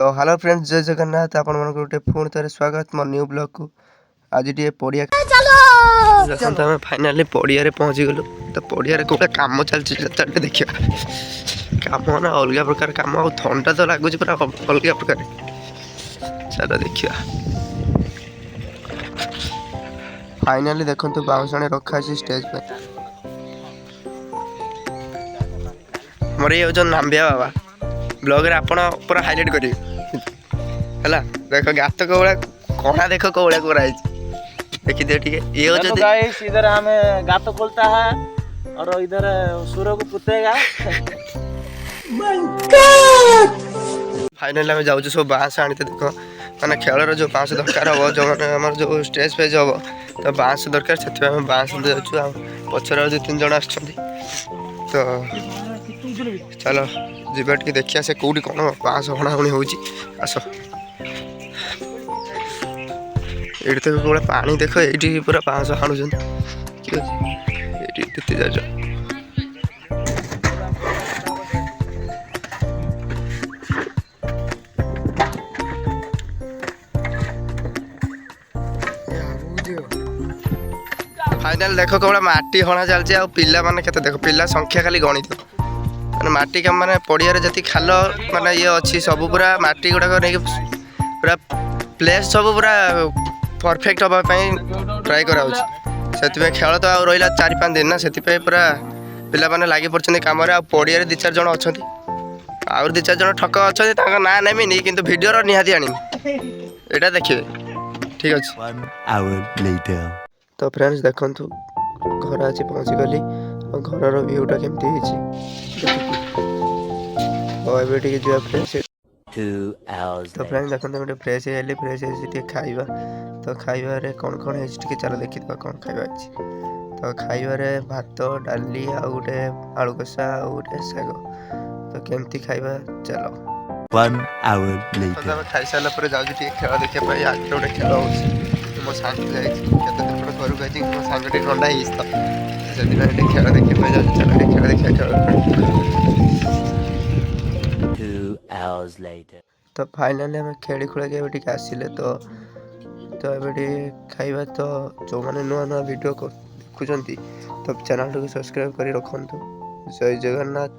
तो hello friends, जय जगन्नाथ। आपण मन गोटे पुणी थे स्वागत मो न्यू ब्लॉग को। आज टे पड़िया देखते आम फाइनाली पड़िया पहुँची गलु। तो पड़िया कौटे कम चलती देखा कम ना अलग प्रकार कम आ थंडा तो लगुच पूरा अलग प्रकार। चलो देखिए फाइनाली देखो बाउंशाणी रखा स्टेज पे मोर ये जो नाम्बिया बाबा ब्लॉग रे आपण पूरा हाईलाइट करेंगे है। देख गात कौड़ा कणा देख कौड़ा कराई देखी दे ठीक है। ये जो गाइस इधर हमें गात खोलता है और इधर सूर्य को पुतेगा। फाइनली आम जाऊँ सब बाँस आनी देख मैंने खेलर जो बाँस दरकार हम जो मैंने आम जो स्टेज पेज हम तो बाँस दरकार से बाँस जाऊँ पचर 2-3 जन आस। तो चलो जीवा टे देखिए से कौटी कौन बाँस हणाहुणी हो आस। ये तो गोटे पानी देख ये पूरा बाँस हाणुन ये जा फाइनाल देख कौड़ा माटी हणा चलती आ पिला माने केते देख पिला संख्या खाली गणित माने माटी काम माने पड़िया जति खाल माने ये अच्छी सब पूरा माटी गुड़ाक नहीं पूरा प्लेस सब पूरा परफेक्ट हाँपाई ट्राए कर खेल तो आ रहा 4-5 दिन ना से पूरा पिला माने लगी पड़ते कम पड़िया 2-4 जन अच्छा आउ 2-4 जन ठक अच्छा ना नेमिनी कि भिडियो निहाती आनी यहाँ देखिए ठीक अच्छे। तो फ्रेंड्स देखु घर आज पहुँची गली और घर व्यूटा केमती फ्रेश। तो फ्रेंड्स देखते गोटे फ्रेश होली फ्रेश हो खाइबा। तो खाइबारे कौन कौन है चलो देखी कौन खाइबा अच्छी। तो खाइबारे भात डाली आ गोटे आलू कषा आ गोटे शाग। तो केमती खाइबा चलो। 1 hour later खाई सारा पर जाऊँ खेल देखा आज गोटे खेल हो मो सांग जाते घर को आई मो सांग ठंडा तो खेल देखा जाऊँ चलो खेल देखा। तो फाइनाली आम खेली खुला के आसिले तो खाइबा। तो जो मैंने नुआ नुआ वीडियो देखुं तो चैनल को सब्सक्राइब कर रखु। जय जगन्नाथ।